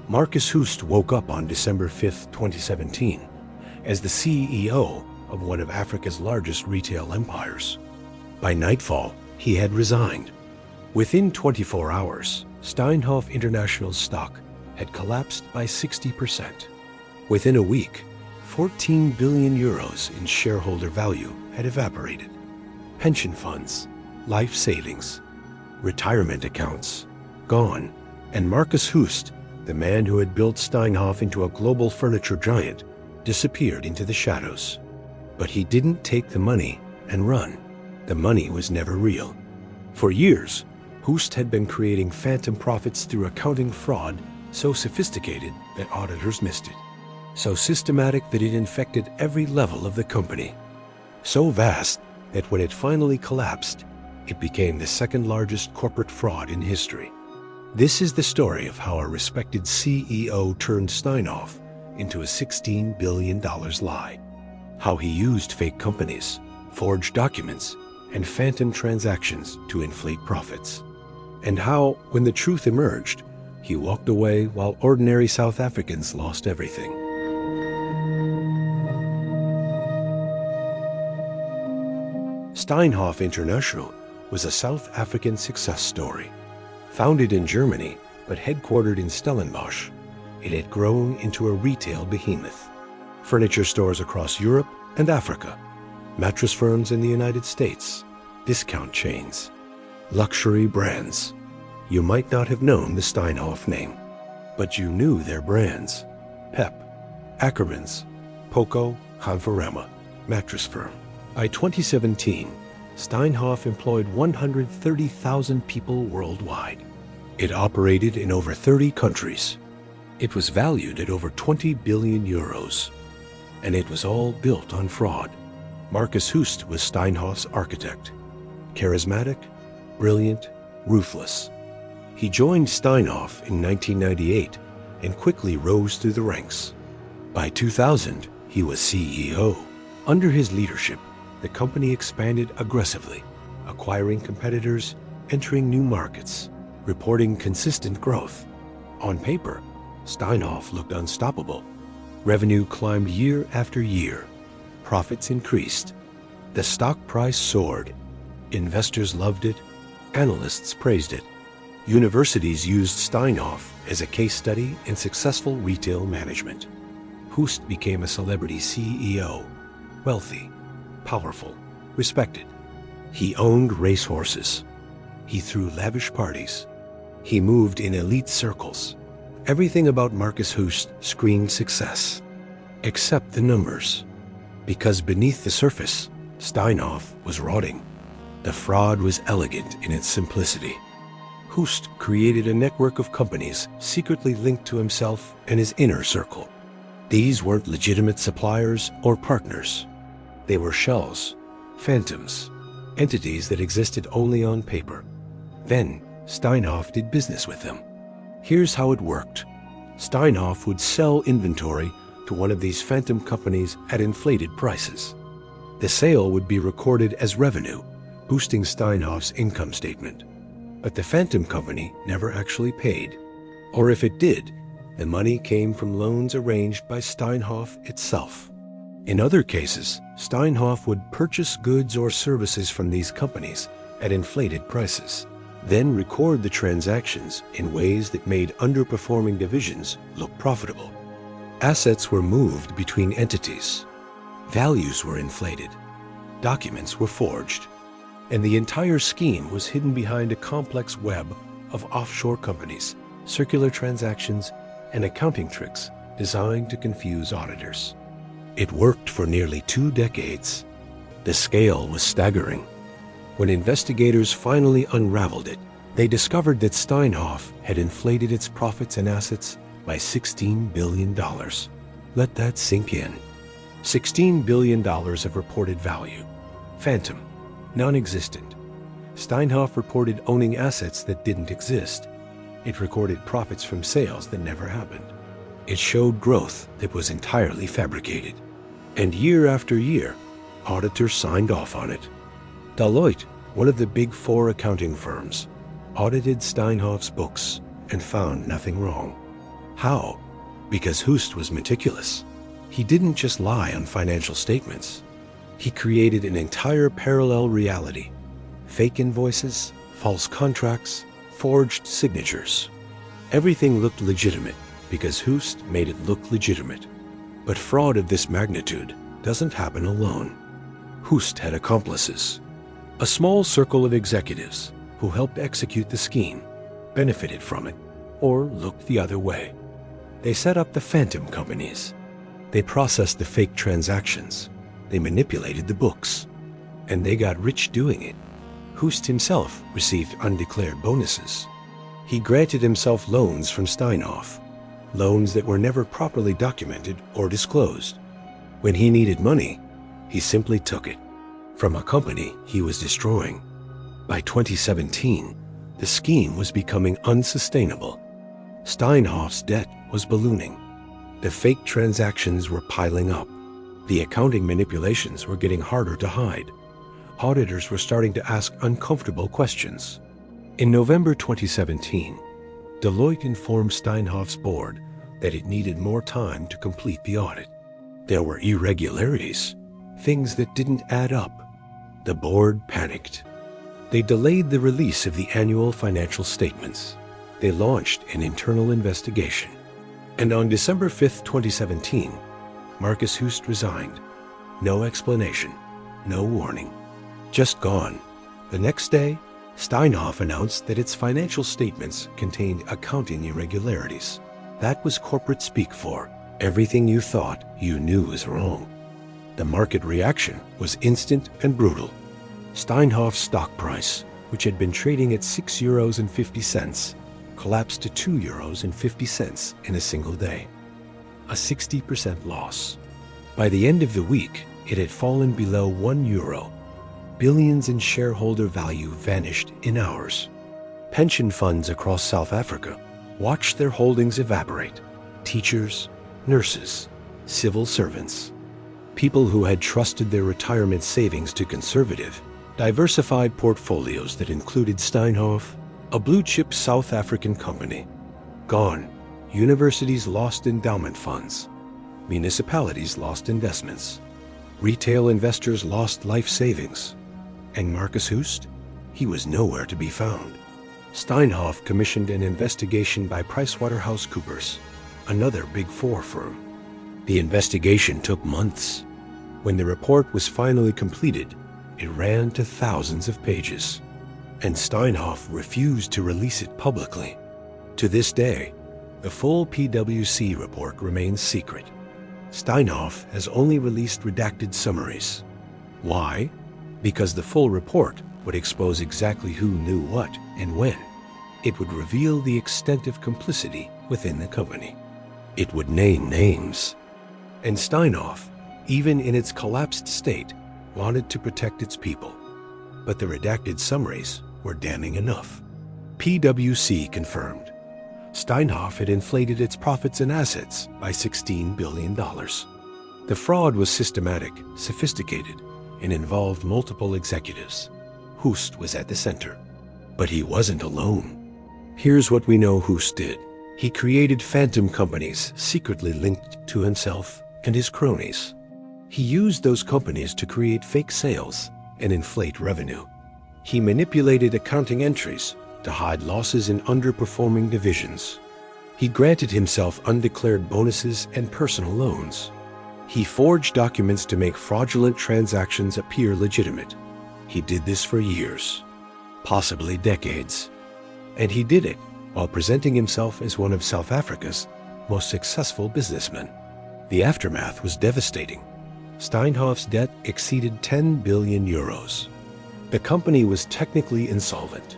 Markus Hust woke up on December 5, 2017, as the CEO of one of Africa's largest retail empires. By nightfall, he had resigned. Within 24 hours, Steinhoff International's stock had collapsed by 60%. Within a week, 14 billion euros in shareholder value had evaporated. Pension funds, life savings, retirement accounts, gone. And Markus Hust, the man who had built Steinhoff into a global furniture giant, disappeared into the shadows. But he didn't take the money and run. The money was never real. For years, Hust had been creating phantom profits through accounting fraud so sophisticated that auditors missed it. So systematic that it infected every level of the company. So vast that when it finally collapsed, it became the second largest corporate fraud in history. This is the story of how a respected CEO turned Steinhoff into a $16 billion lie. How he used fake companies, forged documents, and phantom transactions to inflate profits. And how, when the truth emerged, he walked away while ordinary South Africans lost everything. Steinhoff International was a South African success story. Founded in Germany, but headquartered in Stellenbosch, it had grown into a retail behemoth. Furniture stores across Europe and Africa, mattress firms in the United States, discount chains, luxury brands. You might not have known the Steinhoff name, but you knew their brands. Pep, Ackermans, Poco, Conforama, mattress firm. By 2017, Steinhoff employed 130,000 people worldwide. It operated in over 30 countries. It was valued at over 20 billion euros. And it was all built on fraud. Markus Hust was Steinhoff's architect. Charismatic, brilliant, ruthless. He joined Steinhoff in 1998 and quickly rose through the ranks. By 2000, he was CEO. Under his leadership, the company expanded aggressively, acquiring competitors, entering new markets, reporting consistent growth. On paper, Steinhoff looked unstoppable. Revenue climbed year after year. Profits increased. The stock price soared. Investors loved it. Analysts praised it. Universities used Steinhoff as a case study in successful retail management. Hust became a celebrity CEO, wealthy, powerful, respected. He owned racehorses. He threw lavish parties. He moved in elite circles. Everything about Markus Hust screamed success, except the numbers. Because beneath the surface, Steinhoff was rotting. The fraud was elegant in its simplicity. Hust created a network of companies secretly linked to himself and his inner circle. These weren't legitimate suppliers or partners. They were shells, phantoms, entities that existed only on paper. Then Steinhoff did business with them. Here's how it worked. Steinhoff would sell inventory to one of these phantom companies at inflated prices. The sale would be recorded as revenue, boosting Steinhoff's income statement. But the phantom company never actually paid. Or if it did, the money came from loans arranged by Steinhoff itself. In other cases, Steinhoff would purchase goods or services from these companies at inflated prices, then record the transactions in ways that made underperforming divisions look profitable. Assets were moved between entities. Values were inflated. Documents were forged. And the entire scheme was hidden behind a complex web of offshore companies, circular transactions, and accounting tricks designed to confuse auditors. It worked for nearly 2 decades. The scale was staggering. When investigators finally unraveled it, they discovered that Steinhoff had inflated its profits and assets by $16 billion. Let that sink in. $16 billion of reported value. Phantom. Non-existent. Steinhoff reported owning assets that didn't exist. It recorded profits from sales that never happened. It showed growth that was entirely fabricated. And year after year, auditors signed off on it. Deloitte, one of the big 4 accounting firms, audited Steinhoff's books and found nothing wrong. How? Because Hoost was meticulous. He didn't just lie on financial statements. He created an entire parallel reality. Fake invoices, false contracts, forged signatures. Everything looked legitimate because Hoost made it look legitimate. But fraud of this magnitude doesn't happen alone. Hoost had accomplices. A small circle of executives who helped execute the scheme, benefited from it, or looked the other way. They set up the phantom companies. They processed the fake transactions. They manipulated the books. And they got rich doing it. Hoost himself received undeclared bonuses. He granted himself loans from Steinhoff, loans that were never properly documented or disclosed. When he needed money, he simply took it from a company he was destroying. By 2017, the scheme was becoming unsustainable. Steinhoff's debt was ballooning. The fake transactions were piling up. The accounting manipulations were getting harder to hide. Auditors were starting to ask uncomfortable questions. In November 2017, Deloitte informed Steinhoff's board that it needed more time to complete the audit. There were irregularities, things that didn't add up. The board panicked. They delayed the release of the annual financial statements. They launched an internal investigation. And on December 5, 2017, Markus Hoost resigned. No explanation, no warning. Just gone. The next day, Steinhoff announced that its financial statements contained accounting irregularities. That was corporate speak for everything you thought you knew was wrong. The market reaction was instant and brutal. Steinhoff's stock price, which had been trading at €6.50, collapsed to €2.50 in a single day. A 60% loss. By the end of the week, it had fallen below €1. Billions in shareholder value vanished in hours. Pension funds across South Africa watched their holdings evaporate. Teachers, nurses, civil servants, people who had trusted their retirement savings to conservative, diversified portfolios that included Steinhoff, a blue-chip South African company. Gone. Universities lost endowment funds. Municipalities lost investments. Retail investors lost life savings. And Markus Hoost? He was nowhere to be found. Steinhoff commissioned an investigation by PricewaterhouseCoopers, another Big Four firm. The investigation took months. When the report was finally completed, it ran to thousands of pages. And Steinhoff refused to release it publicly. To this day, the full PwC report remains secret. Steinhoff has only released redacted summaries. Why? Because the full report would expose exactly who knew what and when. It would reveal the extent of complicity within the company. It would name names. And Steinhoff, even in its collapsed state, wanted to protect its people. But the redacted summaries were damning enough. PwC confirmed. Steinhoff had inflated its profits and assets by $16 billion. The fraud was systematic, sophisticated, and involved multiple executives. Hoost was at the center. But he wasn't alone. Here's what we know Hoost did. He created phantom companies secretly linked to himself and his cronies. He used those companies to create fake sales and inflate revenue. He manipulated accounting entries to hide losses in underperforming divisions. He granted himself undeclared bonuses and personal loans. He forged documents to make fraudulent transactions appear legitimate. He did this for years, possibly decades. And he did it while presenting himself as one of South Africa's most successful businessmen. The aftermath was devastating. Steinhoff's debt exceeded €10 billion. The company was technically insolvent.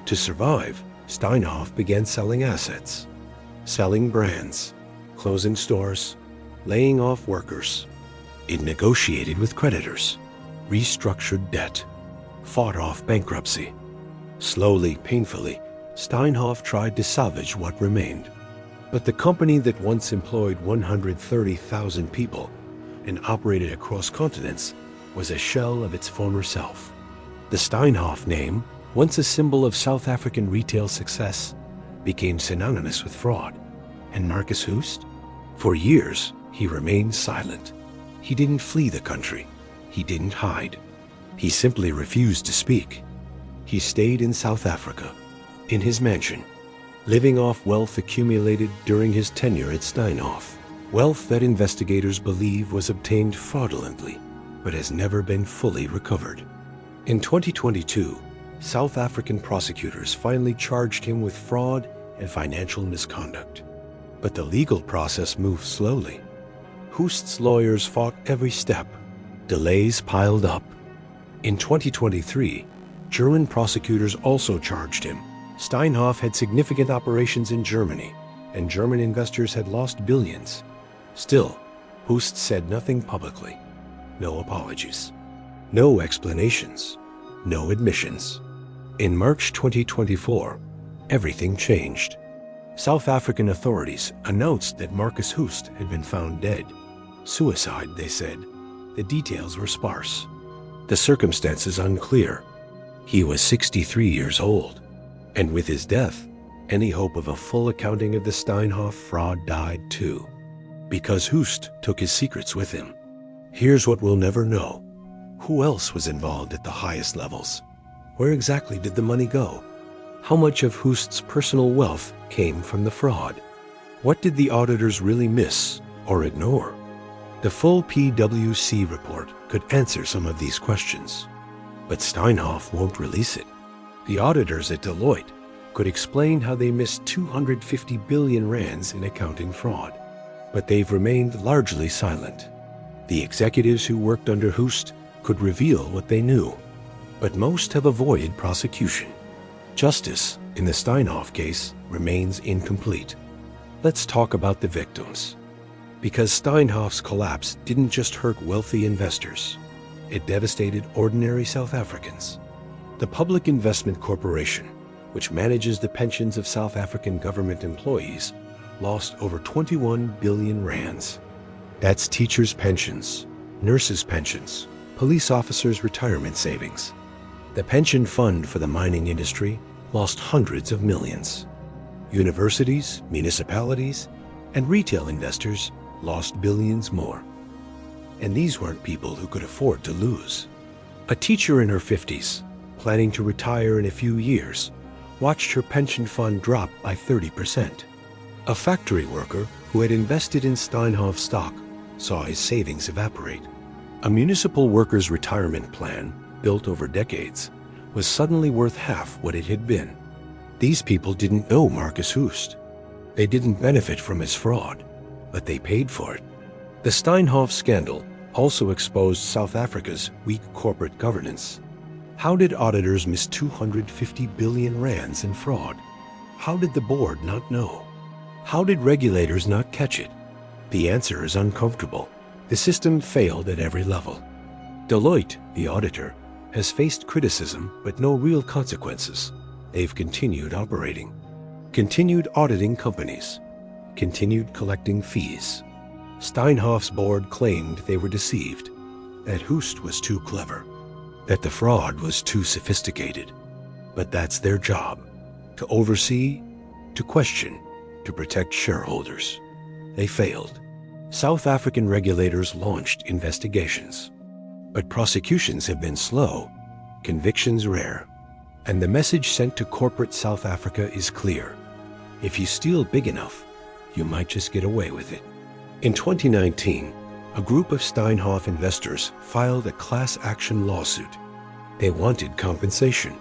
To survive, Steinhoff began selling assets, selling brands, closing stores, laying off workers. It negotiated with creditors, restructured debt, fought off bankruptcy. Slowly, painfully, Steinhoff tried to salvage what remained. But the company that once employed 130,000 people and operated across continents was a shell of its former self. The Steinhoff name, once a symbol of South African retail success, became synonymous with fraud, And Marcus Hoost? For years, he remained silent. He didn't flee the country. He didn't hide. He simply refused to speak. He stayed in South Africa, in his mansion, living off wealth accumulated during his tenure at Steinhoff. Wealth that investigators believe was obtained fraudulently, but has never been fully recovered. In 2022, South African prosecutors finally charged him with fraud and financial misconduct. But the legal process moved slowly. Hoost's lawyers fought every step. Delays piled up. In 2023, German prosecutors also charged him. Steinhoff had significant operations in Germany, and German investors had lost billions. Still, Hoost said nothing publicly. No apologies. No explanations. No admissions. In March 2024, everything changed. South African authorities announced that Marcus Hoost had been found dead. Suicide, they said. The details were sparse. The circumstances unclear. He was 63 years old, and with his death, any hope of a full accounting of the Steinhoff fraud died too. Because Hoost took his secrets with him. Here's what we'll never know. Who else was involved at the highest levels? Where exactly did the money go? How much of Hoost's personal wealth came from the fraud? What did the auditors really miss or ignore? The full PwC report could answer some of these questions, but Steinhoff won't release it. The auditors at Deloitte could explain how they missed 250 billion rands in accounting fraud, but they've remained largely silent. The executives who worked under Hoost could reveal what they knew, but most have avoided prosecution. Justice in the Steinhoff case remains incomplete. Let's talk about the victims. Because Steinhoff's collapse didn't just hurt wealthy investors, it devastated ordinary South Africans. The Public Investment Corporation, which manages the pensions of South African government employees, lost over 21 billion rands. That's teachers' pensions, nurses' pensions, police officers' retirement savings. The pension fund for the mining industry lost hundreds of millions. Universities, municipalities, and retail investors lost billions more. And these weren't people who could afford to lose. A teacher in her 50s, planning to retire in a few years, watched her pension fund drop by 30%. A factory worker who had invested in Steinhoff stock saw his savings evaporate. A municipal workers' retirement plan, built over decades, was suddenly worth half what it had been. These people didn't know Marcus Hoost. They didn't benefit from his fraud, but they paid for it. The Steinhoff scandal also exposed South Africa's weak corporate governance. How did auditors miss 250 billion rands in fraud? How did the board not know? How did regulators not catch it? The answer is uncomfortable. The system failed at every level. Deloitte, the auditor, has faced criticism but no real consequences. They've continued operating, continued auditing companies, continued collecting fees. Steinhoff's board claimed they were deceived, that Hoost was too clever, that the fraud was too sophisticated. But that's their job, to oversee, to question, to protect shareholders. They failed. South African regulators launched investigations. But prosecutions have been slow, convictions rare. And the message sent to corporate South Africa is clear. If you steal big enough, you might just get away with it. In 2019, a group of Steinhoff investors filed a class action lawsuit. They wanted compensation.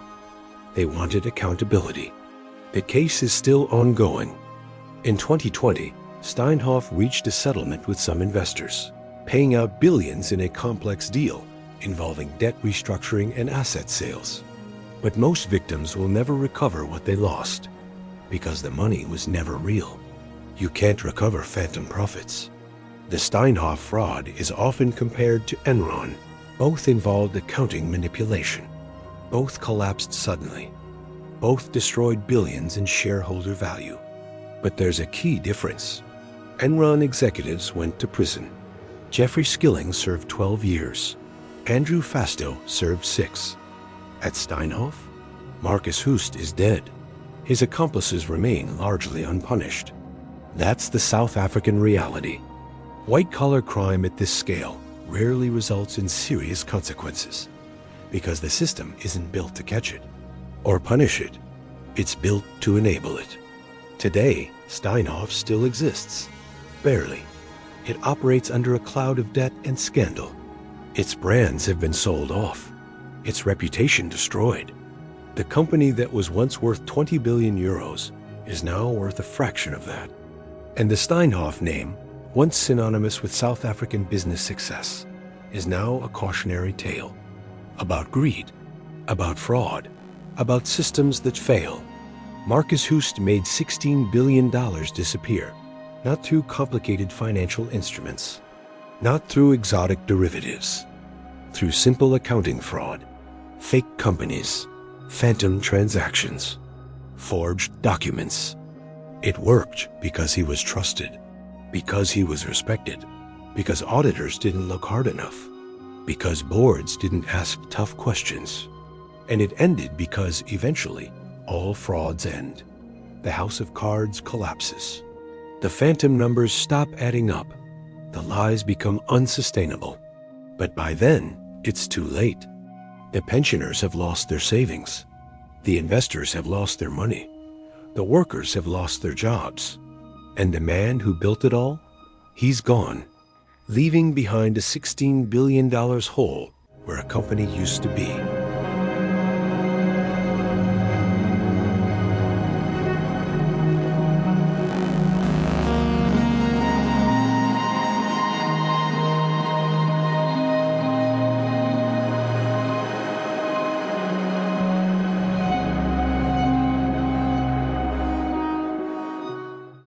They wanted accountability. The case is still ongoing. In 2020, Steinhoff reached a settlement with some investors, paying out billions in a complex deal involving debt restructuring and asset sales. But most victims will never recover what they lost, because the money was never real. You can't recover phantom profits. The Steinhoff fraud is often compared to Enron. Both involved accounting manipulation. Both collapsed suddenly. Both destroyed billions in shareholder value. But there's a key difference. Enron executives went to prison. Jeffrey Skilling served 12 years. Andrew Fastow served 6. At Steinhoff, Marcus Hoost is dead. His accomplices remain largely unpunished. That's the South African reality. White-collar crime at this scale rarely results in serious consequences because the system isn't built to catch it or punish it. It's built to enable it. Today, Steinhoff still exists. Barely. It operates under a cloud of debt and scandal. Its brands have been sold off. Its reputation destroyed. The company that was once worth 20 billion euros is now worth a fraction of that. And the Steinhoff name, once synonymous with South African business success, is now a cautionary tale about greed, about fraud, about systems that fail. Marcus Hoost made $16 billion disappear, not through complicated financial instruments, not through exotic derivatives, through simple accounting fraud, fake companies, phantom transactions, forged documents. It worked because he was trusted, because he was respected, because auditors didn't look hard enough, because boards didn't ask tough questions. And it ended because eventually all frauds end. The house of cards collapses. The phantom numbers stop adding up. The lies become unsustainable. But by then, it's too late. The pensioners have lost their savings. The investors have lost their money. The workers have lost their jobs. And the man who built it all, he's gone, leaving behind a $16 billion hole where a company used to be.